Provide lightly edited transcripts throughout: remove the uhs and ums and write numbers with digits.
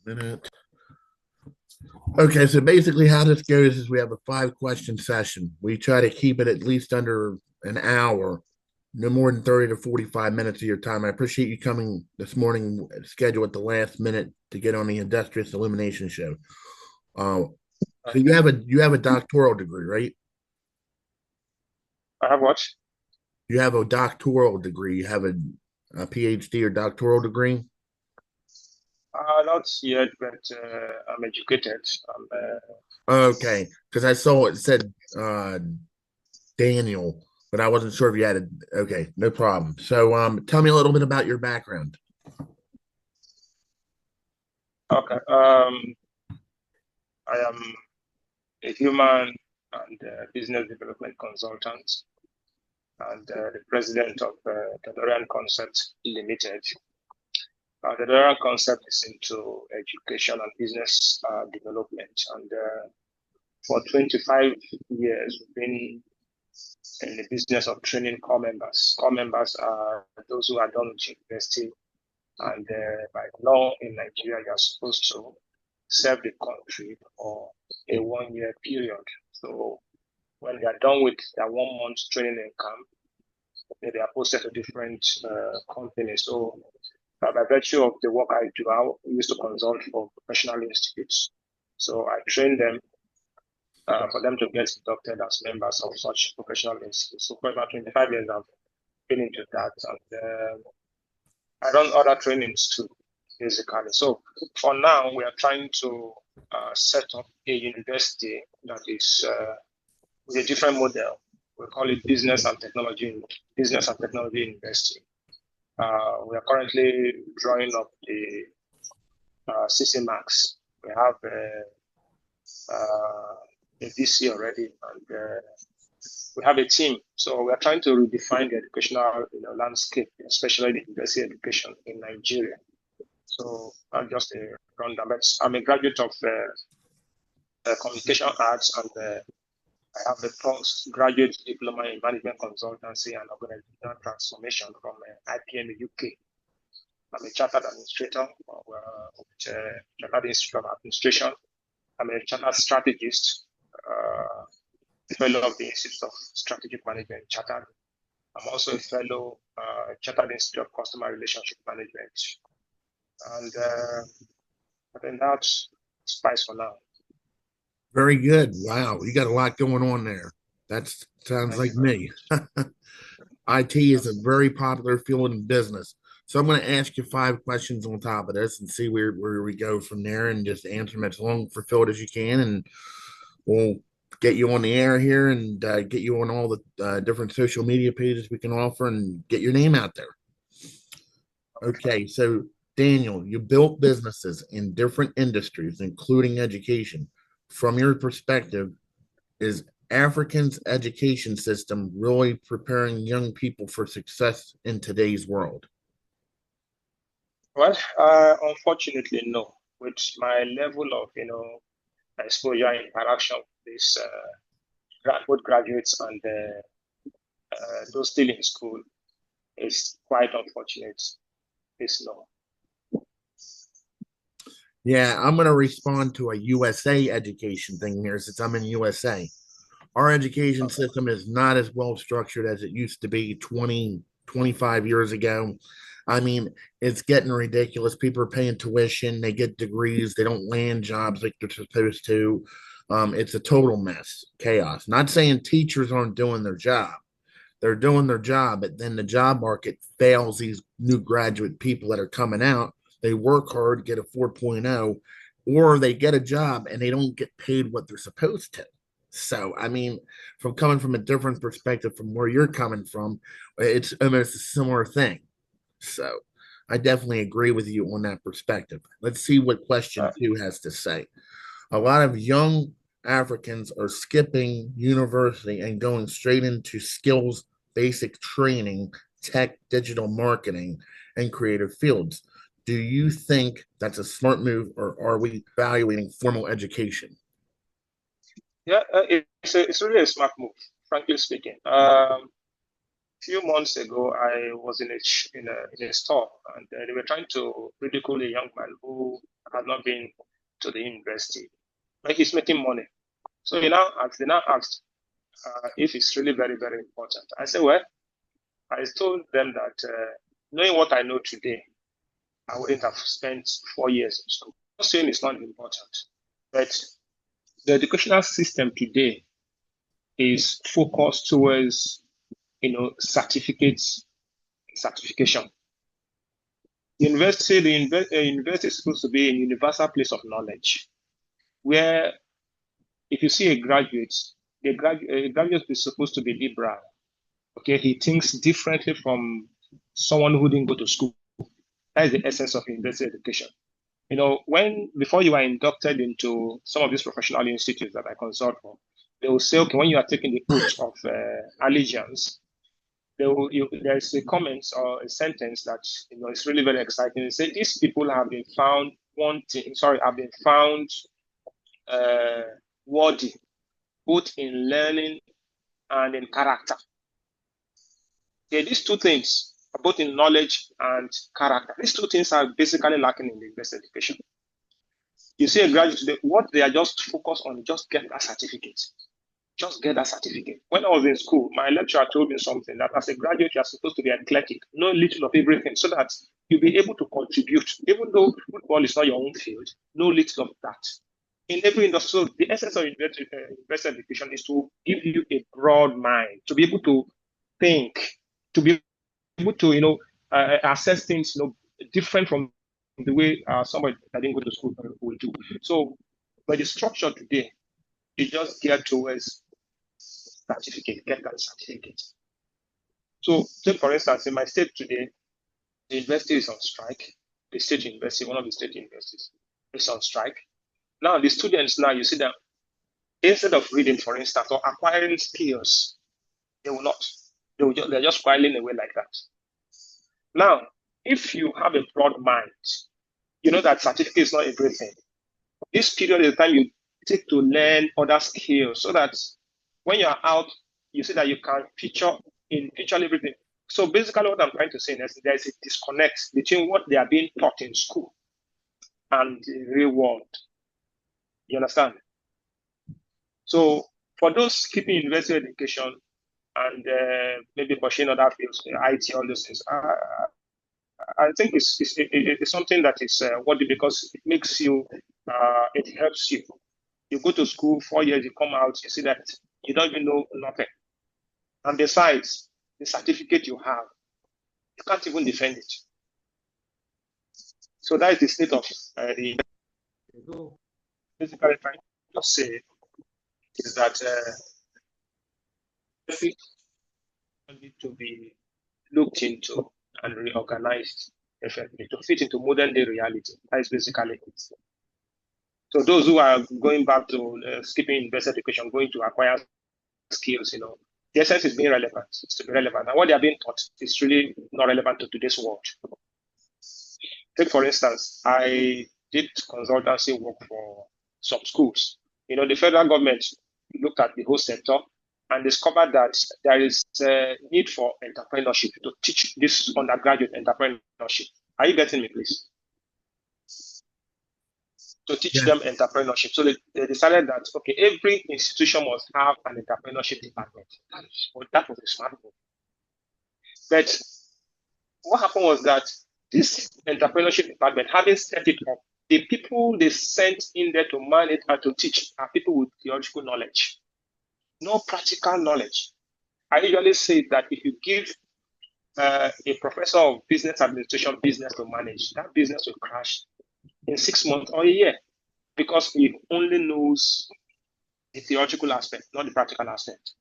Minute. Okay, so basically how this goes is we have a 5 question session. We try to keep it at least under an hour, no more than 30 to 45 minutes of your time. I appreciate you coming this morning, schedule at the last minute to get on the Industrious Illumination show. Uh, so Okay. you have a doctoral degree, right? I have what? You have a doctoral degree. You have a PhD or doctoral degree. Not yet, but I'm educated. Okay, because I saw it said Daniel, but I wasn't sure if you had a. Okay, no problem. So, tell me a little bit about your background. Okay. I am a human and business development consultant and the president of Dordor Concept Limited. The Dordor Concept is into education and business development. And for 25 years, we've been in the business of training core members. Core members are those who are done with university. And by law in Nigeria, you are supposed to serve the country for a 1 year period. So when they are done with their 1 month training in camp, they are posted to different companies. So by virtue of the work I do, I used to consult for professional institutes. So I train them for them to get inducted as members of such professional institutes. So for about 25 years, I've been into that. And I run other trainings too, basically. So for now, we are trying to set up a university that is with a different model. We call it Business and Technology University. We are currently drawing up the CC Max. We have a VC already, and we have a team. So we are trying to redefine the educational landscape, especially the university education in Nigeria. So I'm just a rundown, but I'm a graduate of communication arts, and I have a postgraduate diploma in management consultancy and organizational transformation from IPM UK. I'm a chartered administrator with Chartered Institute of Administration. I'm a chartered strategist, fellow of the Institute of Strategic Management, chartered. I'm also a fellow, Chartered Institute of Customer Relationship Management. And I think that's spice for now. Very good. Wow, you got a lot going on there. That sounds Thank like you very me. much. IT is a Yes. very popular field in business. So I'm going to ask you 5 questions on top of this and see where we go from there and just answer them as long fulfilled as you can. And we'll get you on the air here and get you on all the different social media pages we can offer and get your name out there. Okay, so Daniel, you built businesses in different industries, including education. From your perspective, is Africans' education system really preparing young people for success in today's world? Well, unfortunately, no. With my level of, exposure and interaction with these both graduates and those still in school, it's quite unfortunate. It's no. Yeah, I'm going to respond to a USA education thing here since I'm in USA. Our education Okay. system is not as well structured as it used to be 20, 25 years ago. I mean, it's getting ridiculous. People are paying tuition, they get degrees, they don't land jobs like they're supposed to. It's a total mess, chaos. Not saying teachers aren't doing their job. They're doing their job, but then the job market fails these new graduate people that are coming out. They work hard, get a 4.0, or they get a job and they don't get paid what they're supposed to. So, I mean, from coming from a different perspective from where you're coming from, it's almost a similar thing. So, I definitely agree with you on that perspective. Let's see what question Uh, two has to say. A lot of young Africans are skipping university and going straight into skills basic training, tech, digital marketing, and creative fields. Do you think that's a smart move, or are we evaluating formal education? yeah, it's really a smart move, frankly speaking. few months ago, I was in a store, and they were trying to ridicule a young man who had not been to the university, but he's making money. So they now asked if it's really very, very important. I said, well, I told them that knowing what I know today, I wouldn't have spent 4 years in school. I'm not saying it's not important, but the educational system today is focused towards, certification. University is supposed to be a universal place of knowledge, where if you see a graduate, a graduate is supposed to be liberal. Okay, he thinks differently from someone who didn't go to school. That is the essence of university education. When before you are inducted into some of these professional institutes that I consult for, they will say, okay, when you are taking the oath of allegiance, there's a comment or a sentence that is really very exciting. They say these people have been found uh, worthy, both in learning and in character. Yeah, these two things, both in knowledge and character, these two things are basically lacking in the university education. You see a graduate, what they are just focused on, just get that certificate. Just get that certificate. When I was in school, my lecturer told me something that as a graduate, you are supposed to be eclectic, know little of everything, so that you'll be able to contribute. Even though football is not your own field, know little of that. In every industry, so the essence of university education is to give you a broad mind, to be able to think, to be able to, assess things, different from the way somebody that didn't go to school will do. So, but the structure today, you just geared towards certificate, get that certificate. So, take for instance, in my state today, the university is on strike. The state university, one of the state universities, is on strike. Now, the students now, you see them, instead of reading, for instance, or acquiring skills, they will not. They're just filing away like that. Now, if you have a broad mind, you know that certificate is not everything. This period is the time you take to learn other skills so that when you're out, you see that you can feature everything. So basically what I'm trying to say is there's a disconnect between what they are being taught in school and the real world. You understand? So for those keeping university education and maybe pursuing other fields, IT, all those things, I think it's something that is worthy because it makes you, it helps you. You go to school 4 years, you come out, you see that you don't even know nothing. And besides, the certificate you have, you can't even defend it. So that is the state of the basically trying to say is that everything need to be looked into and reorganized effectively to fit into modern day reality. That is basically it. So those who are going back to skipping university education, going to acquire skills, the essence is being relevant. It's to be relevant. And what they are being taught is really not relevant to today's world. Take, for instance, I did consultancy work for some schools. The federal government looked at the whole sector and discovered that there is a need for entrepreneurship to teach this undergraduate entrepreneurship. Are you getting me, please? To teach them entrepreneurship. So they decided that, okay, every institution must have an entrepreneurship department. That was a smart move. But what happened was that this entrepreneurship department, having set it up, the people they sent in there to man it and to teach are people with theoretical knowledge, no practical knowledge. I usually say that if you give a professor of business administration business to manage, that business will crash in 6 months or a year because he only knows the theoretical aspect, not the practical aspect.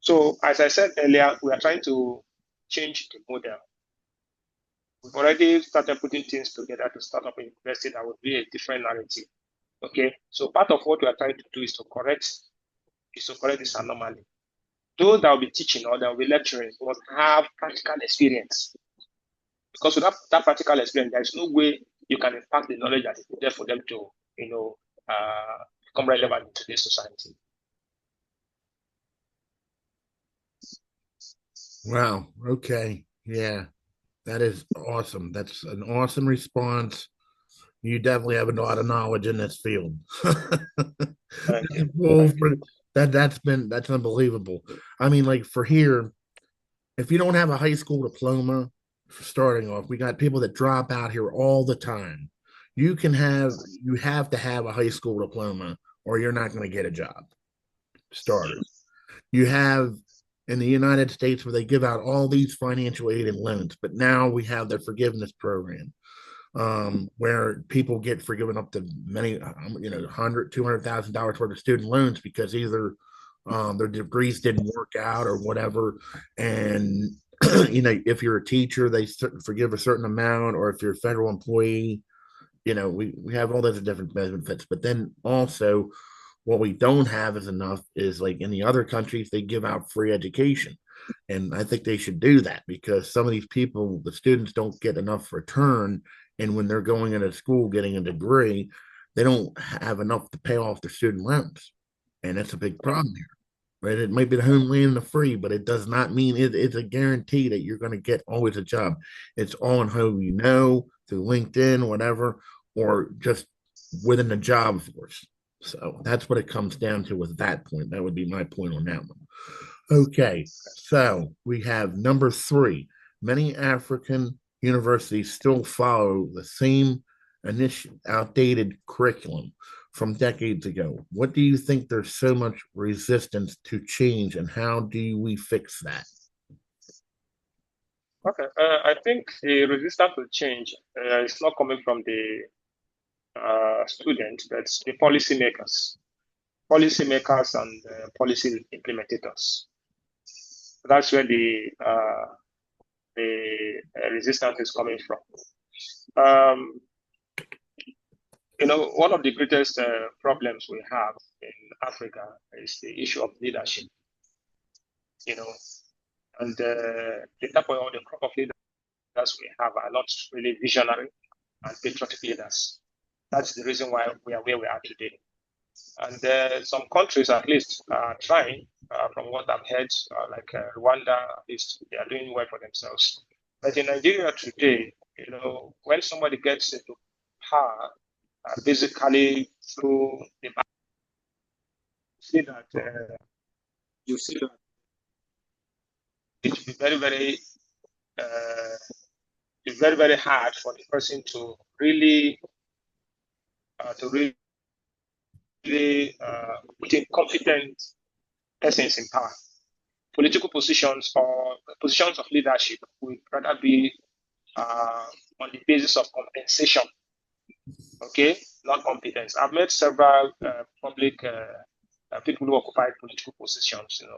So, as I said earlier, we are trying to change the model. We've already started putting things together to start up a university that would be a different narrative. Okay, so part of what we are trying to do is to correct this anomaly. Those that will be teaching or that will be lecturing must have practical experience. Because without that practical experience, there is no way you can impact the knowledge that is there for them to, become relevant in today's society. Wow. Okay. Yeah. That is awesome. That's an awesome response. You definitely have a lot of knowledge in this field. Thank you. Well, Thank you. that's unbelievable. I mean, like for here, if you don't have a high school diploma for starting off, we got people that drop out here all the time. You have to have a high school diploma or you're not going to get a job. Starters. You have in the United States where they give out all these financial aid and loans, but now we have the forgiveness program where people get forgiven up to many, $100,000, $200,000 worth of student loans because either their degrees didn't work out or whatever. And, if you're a teacher, they forgive a certain amount, or if you're a federal employee, we have all those different benefits. But then also, what we don't have is enough is like in the other countries, they give out free education. And I think they should do that because some of these people, the students don't get enough return. And when they're going into school getting a degree, they don't have enough to pay off their student loans. And that's a big Yeah. problem here. Right? It might be the homeland and the free, but it does not mean it's a guarantee that you're going to get always a job. It's all in who you know through LinkedIn, whatever, or just within the job force. So that's what it comes down to with that point. That would be my point on that one. Okay, so we have number three. Many African universities still follow the same outdated curriculum from decades ago. What do you think there's so much resistance to change, and how do we fix that? Okay. I think the resistance to change is not coming from the students, but the policymakers and policy implementators. That's where the resistance is coming from. Um, one of the greatest problems we have in Africa is the issue of leadership. You know, and the type of all the crop of leaders we have are not really visionary and patriotic leaders. That's the reason why we are where we are today. And some countries, at least, are trying, from what I've heard, like Rwanda, at least they are doing well for themselves. But in Nigeria today, when somebody gets into power, basically through the see that you see that it will be very, very, uh, it's very, very hard for the person to really put in competent persons in power. Political positions or positions of leadership would rather be on the basis of compensation, okay, not competence. I've met several public people who occupied political positions, in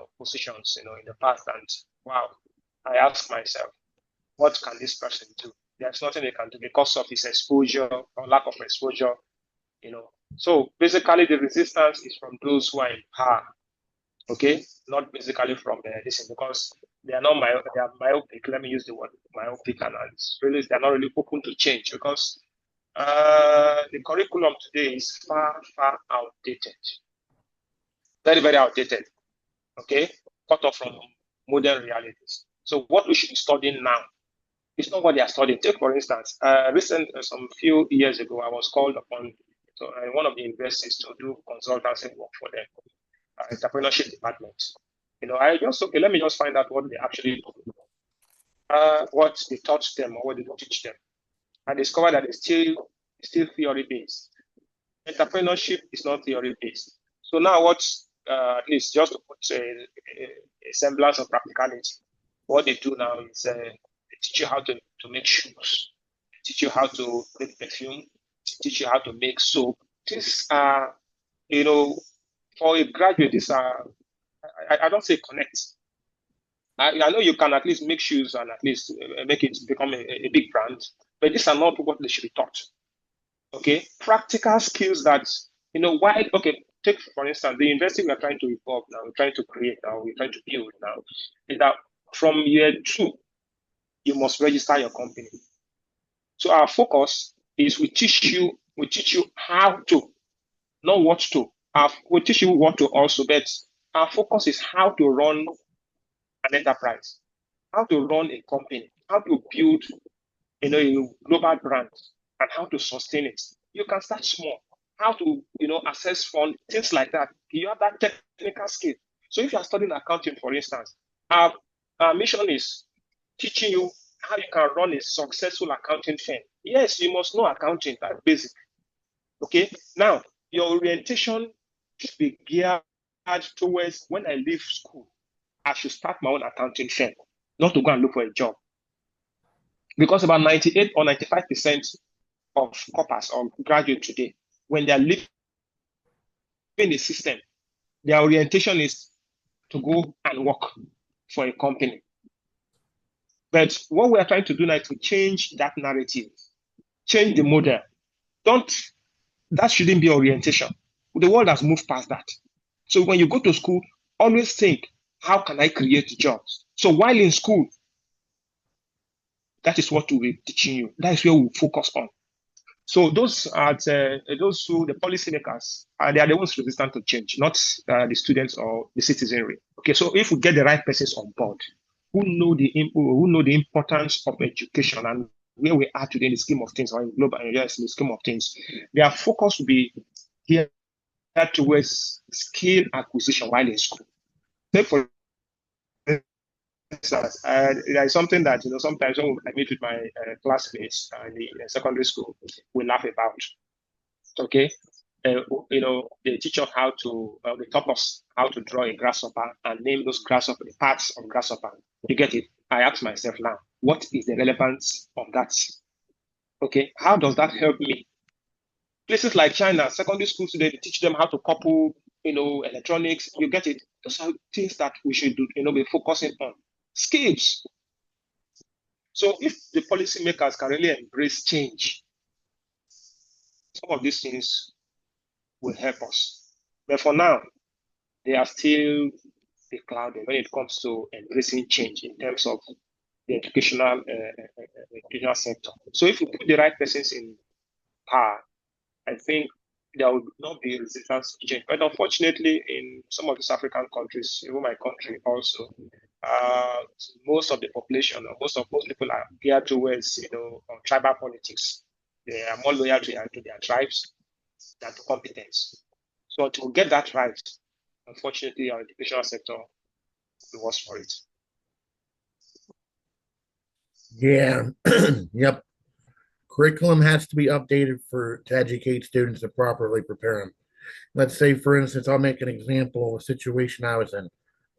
the past, and wow, I ask myself, what can this person do? There's nothing they can do because of his exposure or lack of exposure, you know. So basically, the resistance is from those who are in power, okay, not basically from this, because they are myopic. Let me use the word myopic, and it's really they're not really open to change because the curriculum today is far, far outdated, very, very outdated. Okay, cut off from modern realities. So what we should be studying now is not what they are studying. Take for instance, some few years ago, I was called upon to one of the universities to do consultancy work for them, entrepreneurship department. I just okay, let me just find out what they actually do, what they taught them or what they don't teach them. I discovered that it's still theory based. Entrepreneurship is not theory based. So now what? At least just to put a semblance of practicality, what they do now is they teach you how to make shoes, teach you how to make perfume, teach you how to make soap. These are, you know, for a graduate, these are, I don't say connect. I know you can at least make shoes and at least make it become a big brand, but these are not what they should be taught. Okay, practical skills that, why, okay, take for instance, the university we are trying to evolve now, we're trying to create now, we're trying to build now, is that from year two, you must register your company. So our focus is we teach you how to, not what to. We teach you what to also, but our focus is how to run an enterprise. how to run a company, how to build, a global brand, and how to sustain it. You can start small. How to, assess fund, things like that. You have that technical skill. So if you are studying accounting, for instance, our, our mission is teaching you how you can run a successful accounting firm. Yes, you must know accounting, that basic. Okay. Now, your orientation should be geared towards when I leave school, I should start my own accounting firm, not to go and look for a job. Because about 98 or 95% of corpers or graduates today, when they are leaving the system, their orientation is to go and work for a company. But what we are trying to do now is to change that narrative, change the model. That shouldn't be orientation. The world has moved past that. So when you go to school, always think, how can I create jobs? So while in school, that is what we'll be teaching you. That is where we focus on. So those are those who the policymakers they are the ones resistant to change, not the students or the citizenry. Okay, so if we get the right persons on board, who know the importance of education and where we are today in the scheme of things, or in global yes, in the scheme of things, their focus will be here towards skill acquisition while in school. Take for there is something that sometimes when I meet with my classmates in the secondary school, we laugh about. Okay, they teach us how to they taught us how to draw a grasshopper and name those grasshopper the parts of grasshopper. You get it? I ask myself now, what is the relevance of that? Okay, how does that help me? Places like China, secondary schools today, they teach them how to couple, electronics. You get it? Those are things that we should do, be focusing on. Skills. So if the policymakers can really embrace change, some of these things will help us. But for now, they are still clouded when it comes to embracing change in terms of the educational sector. So if we put the right persons in power, I think there will not be resistance to change. But unfortunately, in some of these African countries, even my country also, most of the population, or most people are geared towards, tribal politics. They are more loyal to their tribes than to competence. So to get that right, unfortunately, our educational sector was for it. Yeah. Yep. Curriculum has to be updated to educate students to properly prepare them. Let's say, for instance, I'll make an example of a situation I was in.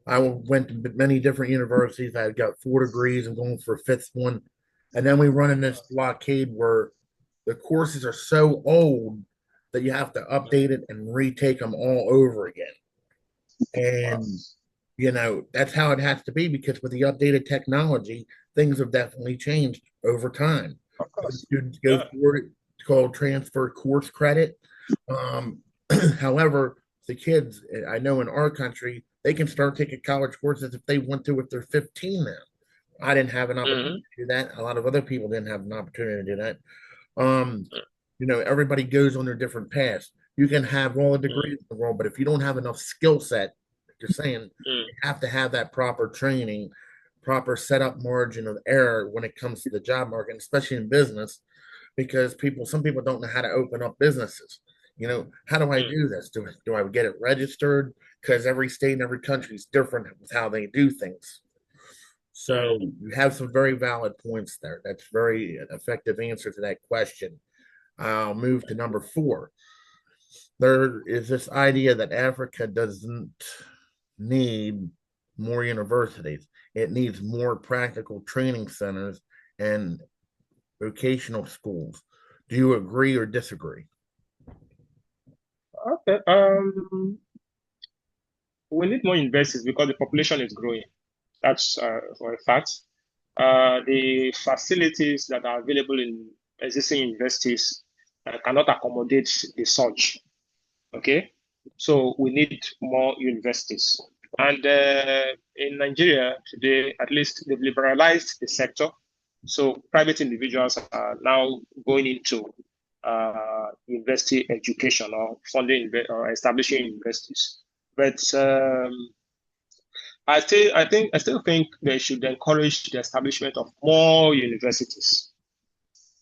I went to many different universities. I got 4 degrees and going for a fifth one. And then we run in this blockade where the courses are so old that you have to update it and retake them all over again. And, that's how it has to be because with the updated technology, things have definitely changed over time. Of course. Students go for it. It's called transfer course credit. Um, However, the kids, I know in our country, they can start taking college courses if they want to if they're 15 now. I didn't have an opportunity to do that. A lot of other people didn't have an opportunity to do that. Um, Everybody goes on their different paths. You can have all the degrees in the world, but if you don't have enough skill set, like you're saying, you have to have that proper training, proper setup margin of error when it comes to the job market, especially in business, because some people don't know how to open up businesses. How do I do this? Do I get it registered? Because every state and every country is different with how they do things. So you have some very valid points there. That's very effective answer to that question. I'll move to number 4. There is this idea that Africa doesn't need more universities. It needs more practical training centers and vocational schools. Do you agree or disagree? Okay. We need more universities because the population is growing. That's for a fact. The facilities that are available in existing universities cannot accommodate the surge. Okay, so we need more universities. And in Nigeria today, at least they've liberalized the sector. So private individuals are now going into university education or funding or establishing universities. But I still think they should encourage the establishment of more universities,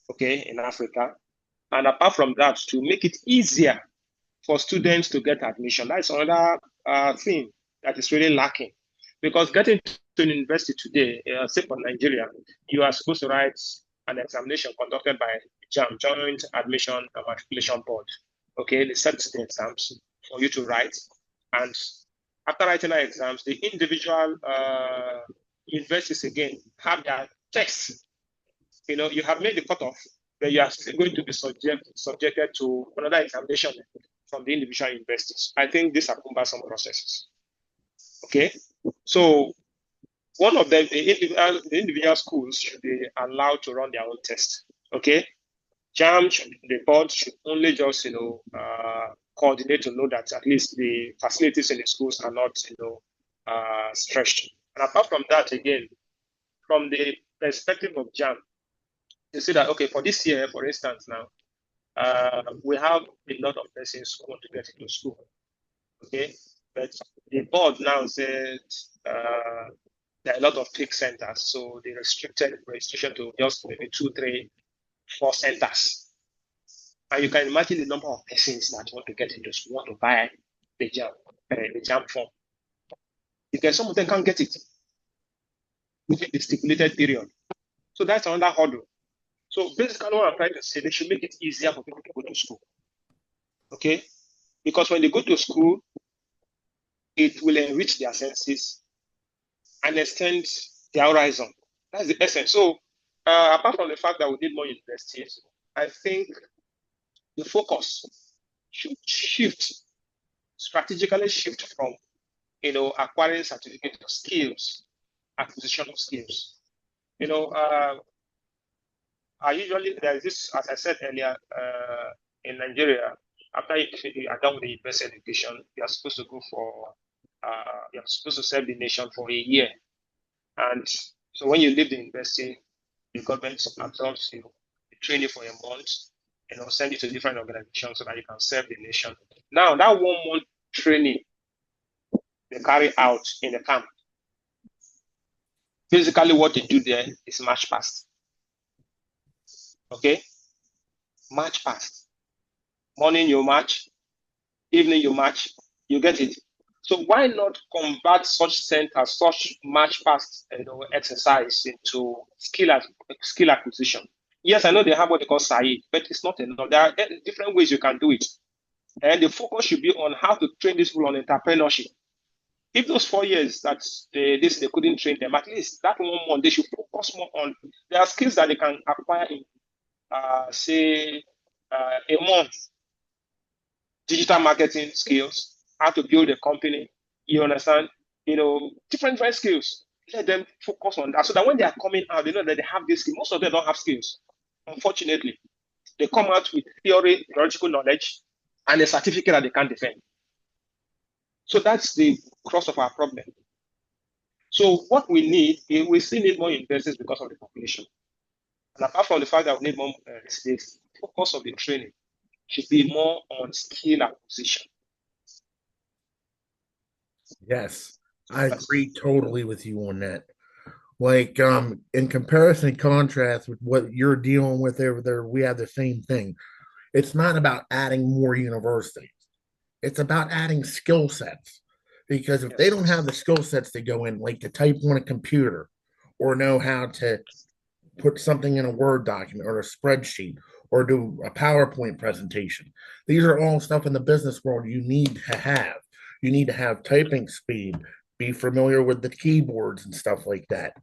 okay, in Africa. And apart from that, to make it easier for students to get admission. That's another thing that is really lacking. Because getting to an university today, say for Nigeria, you are supposed to write an examination conducted by JAM, Joint Admission and Matriculation Board. Okay, they set the exams for you to write. And after writing the exams, the individual universities again have their tests. You know, you have made the cutoff, then you are still going to be subjected to another examination from the individual universities. I think these are cumbersome processes. Okay, so one of them, the individual schools should be allowed to run their own test. Okay, JAM, the board should only just coordinate to know that at least the facilities in the schools are not stretched. And apart from that, again, from the perspective of JAM, you see that okay, for this year, for instance, now we have a lot of persons who want to get into school. Okay, but the board now said there are a lot of peak centers, so they restricted registration to just maybe 2, 3, 4 centers. And you can imagine the number of persons that want to get into school, want to buy the jam form. Because some of them can't get it within the stipulated period. So that's another hurdle. So basically what I'm trying to say, they should make it easier for people to go to school. Okay? Because when they go to school, it will enrich their senses and extend their horizon. That's the essence. So apart from the fact that we need more universities, I think the focus should strategically shift from acquiring certificate of skills, acquisition of skills. I usually there's this, as I said earlier, in Nigeria, after you are done with the university education, you are supposed to go for you're supposed to serve the nation for a year. And so when you leave the university, the government absorbs you, train you for a month, send you to different organizations so that you can serve the nation. Now that 1 month training they carry out in the camp, basically what they do there is march past. Okay? March past. Morning you march, evening you march, you get it. So why not convert such centers, such march past exercise into skill acquisition? Yes, I know they have what they call SAI, but it's not enough. There are different ways you can do it. And the focus should be on how to train these people on entrepreneurship. If those 4 years that they couldn't train them, at least that 1 month, they should focus more on, there are skills that they can acquire in, say, a month. Digital marketing skills, how to build a company, you understand? Different skills. Let them focus on that so that when they are coming out, they know that they have this skill. Most of them don't have skills, unfortunately. They come out with theoretical knowledge and a certificate that they can't defend. So that's the crux of our problem. So what we need, we still need more universities because of the population. And apart from the fact that we need more states, the focus of the training should be more on skill acquisition. Yes, I agree totally with you on that. Like, in comparison and contrast with what you're dealing with over there, we have the same thing. It's not about adding more universities. It's about adding skill sets. Because if they don't have the skill sets to go in, like to type on a computer or know how to put something in a Word document or a spreadsheet or do a PowerPoint presentation, these are all stuff in the business world you need to have. You need to have typing speed, be familiar with the keyboards and stuff like that.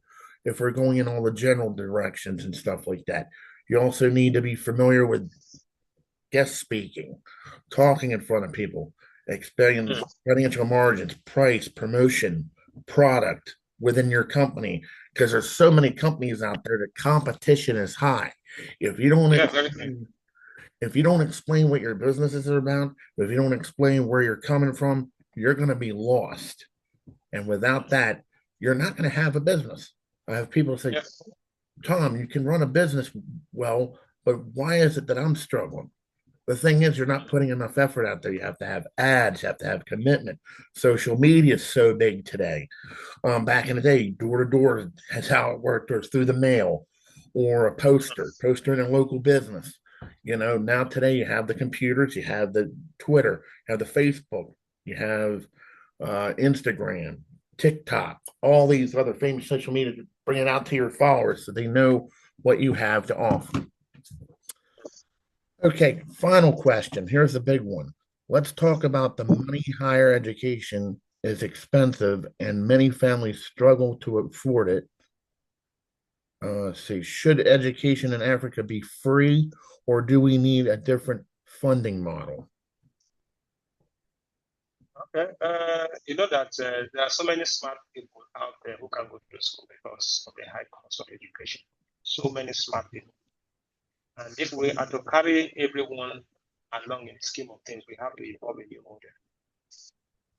If we're going in all the general directions and stuff like that, you also need to be familiar with guest speaking, talking in front of people, experience financial margins, price, promotion, product within your company. Because there's so many companies out there, the competition is high. If you don't if you don't explain what your businesses are about, if you don't explain where you're coming from, you're going to be lost. And without that, you're not going to have a business. I have people say, Tom, you can run a business well, but why is it that I'm struggling? The thing is, you're not putting enough effort out there. You have to have ads, you have to have commitment. Social media is so big today. Back in the day, door to door is how it worked, or it's through the mail or a poster in a local business. Now today you have the computers, you have the Twitter, you have the Facebook, you have Instagram, TikTok, all these other famous social media to bring it out to your followers so they know what you have to offer. Okay, final question. Here's the big one. Let's talk about the money higher education is expensive and many families struggle to afford it. See, should education in Africa be free or do we need a different funding model? Okay. You know that there are so many smart people out there who can go to school because of the high cost of education. So many smart people. And if we are to carry everyone along in the scheme of things, we have to evolve a new model.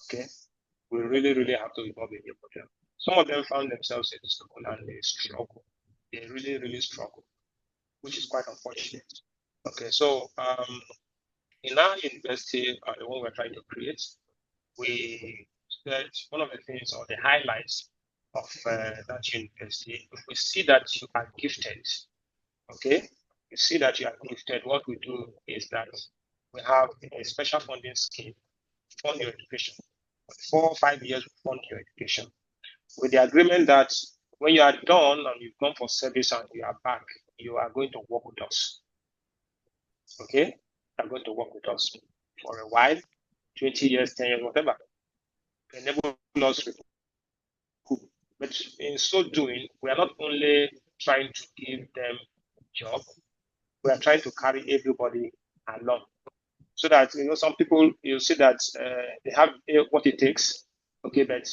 Okay. We really, really have to evolve a new model. Some of them found themselves in school and they struggle. They really, really struggle, which is quite unfortunate. Okay. So in our university, the one we're trying to create, we said one of the things or the highlights of that university, if we see that you are gifted, okay, you see that you are gifted, what we do is that we have a special funding scheme to fund your education. For 4 or 5 years, we fund your education with the agreement that when you are done and you've gone for service and you are back, you are going to work with us. Okay? You are going to work with us for a while, 20 years, 10 years, whatever. Enable us to recoup. But in so doing, we are not only trying to give them job, we are trying to carry everybody along. So that some people you see that they have what it takes, okay, but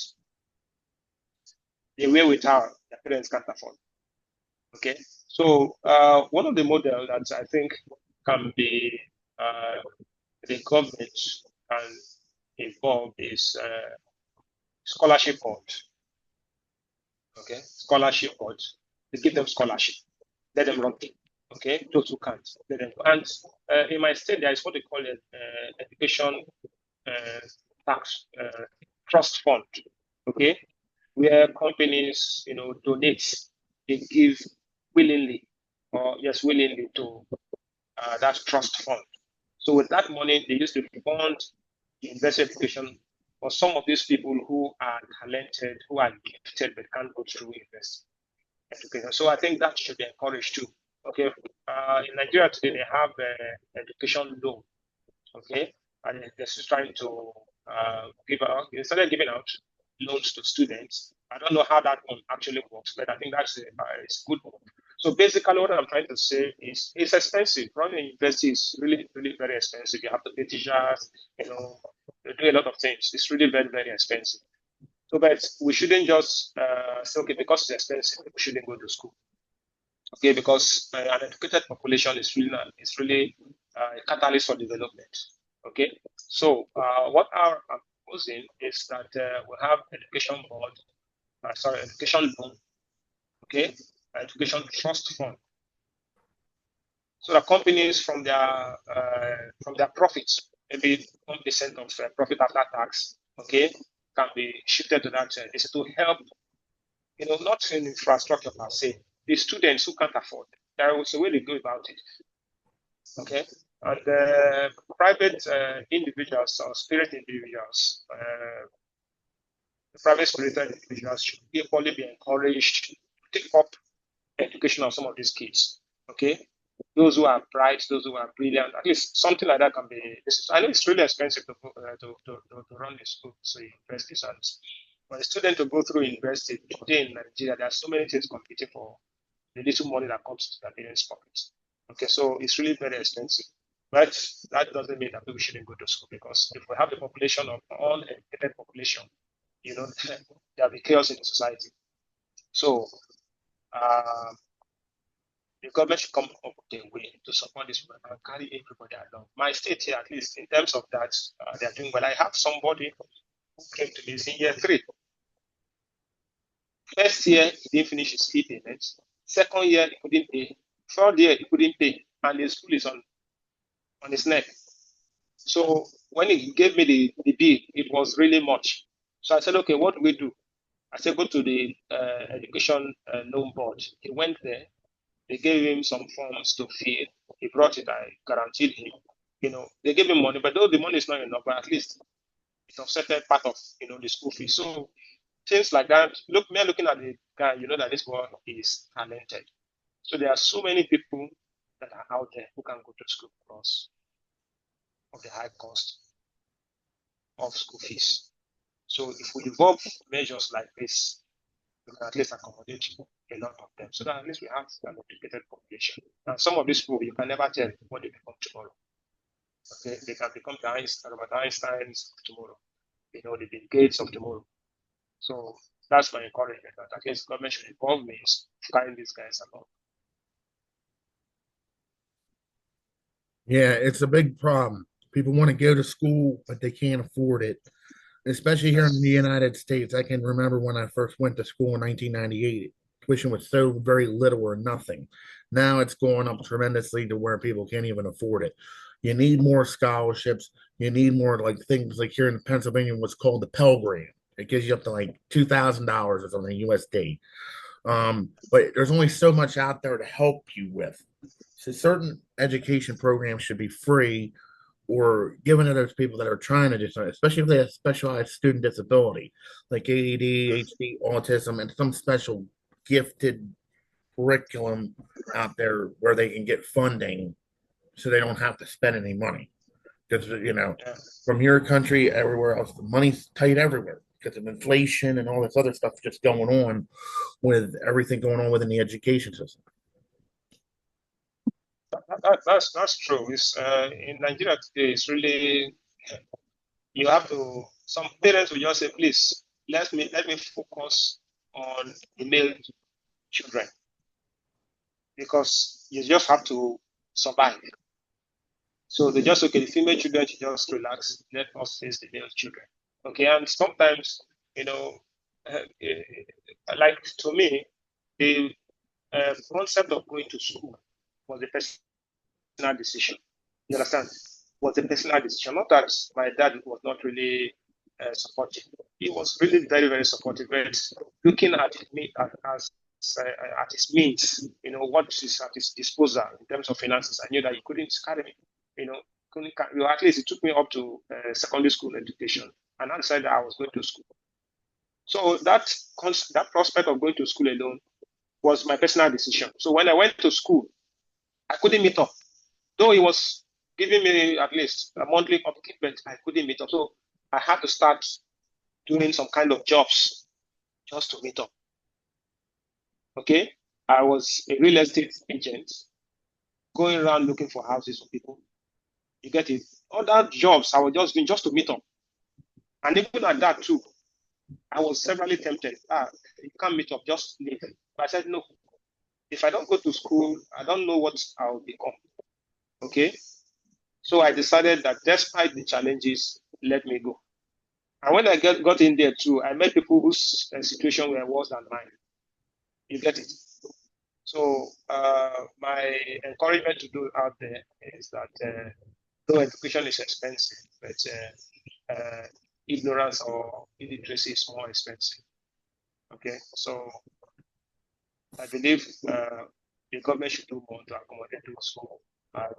the way without their parents can't afford. Okay. So one of the models that I think can be the government can involve is scholarship board. Okay, scholarship board. They give them scholarship. Let them run it. Okay, those who can't, let them. And in my state, there is what they call it education tax trust fund. Okay, where companies, donate, they give willingly, or yes, willingly to that trust fund. So with that money, they used to fund the university education for some of these people who are talented, who are gifted, but can't go through university education. So I think that should be encouraged too. Okay, in Nigeria today they have education loan. Okay, and they're just trying to give out. They started giving out loans to students. I don't know how that one actually works, but I think that's it's good. So basically, what I'm trying to say is it's expensive. Running a university is really, really very expensive. You have to pay teachers, you do a lot of things. It's really very, very expensive. So, but we shouldn't just say, okay, because it's expensive, we shouldn't go to school. Okay, because an educated population is really a catalyst for development. Okay, so what I'm proposing is that we have education board, education loan, okay, education trust fund, so that companies from their profits, maybe 1% of profit after tax, okay, can be shifted to that. Is to help, not in infrastructure per se, the students who can't afford. There is a way to go about it. Okay, and private individuals or spirit individuals, private spirited individuals should equally be encouraged to take up education of some of these kids. Okay, those who are bright, those who are brilliant, at least something like that can be. I know it's really expensive to run the schools, so universities, and for a student to go through university today in Nigeria, there are so many things competing for the little money that comes to their parents' pockets. Okay, so it's really very expensive. But that doesn't mean that people shouldn't go to school, because if we have the population of uneducated population, there'll be chaos in the society. So the government should come up with a way to support this and carry everybody along. My state here, at least in terms of that, they're doing well. I have somebody who came to this in year 3. First year, he didn't finish his fee payment. Second year, he couldn't pay. Third year, he couldn't pay. And the school is on on his neck. So when he gave me the bill, it was really much. So I said, okay, what do we do? I said, go to the education loan board. He went there. They gave him some forms to fill. He brought it. I guaranteed him. They gave him money, but though the money is not enough, but at least it offset part of the school fee. So things like that. Looking at the guy, you know that this boy is talented. So there are so many people that are out there who can go to school because of the high cost of school fees. So if we evolve measures like this, we can at least accommodate a lot of them so that at least we have an educated population. And some of these people, you can never tell what they become tomorrow. Okay, they can become the Robert Einsteins of tomorrow, the Bill Gates of tomorrow. So that's my encouragement that at least government should involve means carrying these guys along. Yeah, it's a big problem. People want to go to school, but they can't afford it, especially here in the Yes. United States. I can remember when I first went to school in 1998, tuition was so very little or nothing. Now it's going up tremendously to where people can't even afford it. You need more scholarships. You need more like things like here in Pennsylvania, what's called the Pell Grant. It gives you up to like $2,000 or something USD. But there's only so much out there to help you with. So certain education programs should be free or given to those people that are trying to do something, especially if they have specialized student disability, like ADD, HD, autism, and some special gifted curriculum out there where they can get funding so they don't have to spend any money. Because, Yeah. from your country, everywhere else, the money's tight everywhere because of inflation and all this other stuff just going on with everything going on within the education system. That's true. It's in Nigeria today. It's really you have to. Some parents will just say, "Please, let me focus on the male children because you just have to survive." So they just okay. The female children should just relax. Let us face the male children. Okay, and sometimes you know, like to me, the concept of going to school was a personal decision. You understand? Was a personal decision. Not that my dad was not really supportive. He was really very, very supportive. But looking at his means, what is at his disposal in terms of finances, I knew that he couldn't carry me. You know, at least it took me up to secondary school education, and I decided that I was going to school. So that prospect of going to school alone was my personal decision. So when I went to school, I couldn't meet up. Though he was giving me at least a monthly commitment, I couldn't meet up. So I had to start doing some kind of jobs just to meet up. Okay. I was a real estate agent going around looking for houses for people. You get it? Other jobs I was just doing just to meet up. And even at that too, I was severally tempted. You can't meet up, just leave. But I said, no, if I don't go to school, I don't know what I'll become. Okay. So I decided that despite the challenges, let me go. And when I got in there too, I met people whose situation were worse than mine. You get it? So my encouragement to do out there is that though education is expensive, but ignorance or illiteracy is more expensive. Okay, so I believe the government should do more to accommodate those who are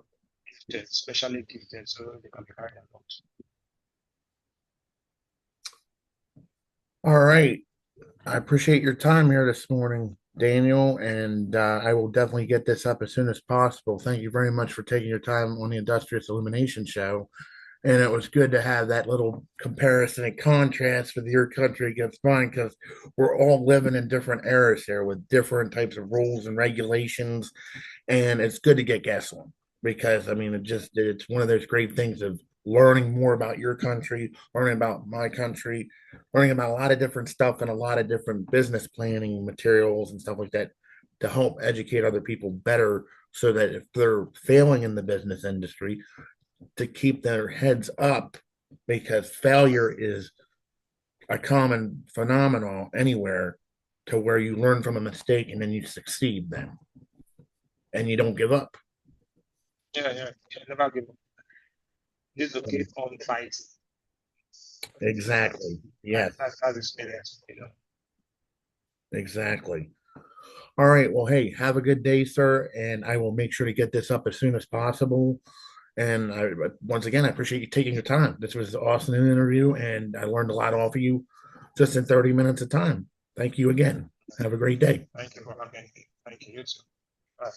gifted, especially gifted, so they can be carried along. All right. I appreciate your time here this morning, Daniel, and I will definitely get this up as soon as possible. Thank you very much for taking your time on the Industrial Illumination show. And it was good to have that little comparison and contrast with your country against mine because we're all living in different eras here with different types of rules and regulations. And it's good to get guests on because I mean, it's one of those great things of learning more about your country, learning about my country, learning about a lot of different stuff and a lot of different business planning materials and stuff like that to help educate other people better so that if they're failing in the business industry, to keep their heads up because failure is a common phenomenon anywhere to where you learn from a mistake and then you succeed then and you don't give up. Yeah, yeah, never give up. dislocate on fight. Exactly. Yes, That's experience, exactly. All right. Well, hey, have a good day, sir. And I will make sure to get this up as soon as possible. And once again, I appreciate you taking your time. This was an awesome interview, and I learned a lot off of you just in 30 minutes of time. Thank you again. Have a great day. Thank you for having me. Thank you. You too. Bye.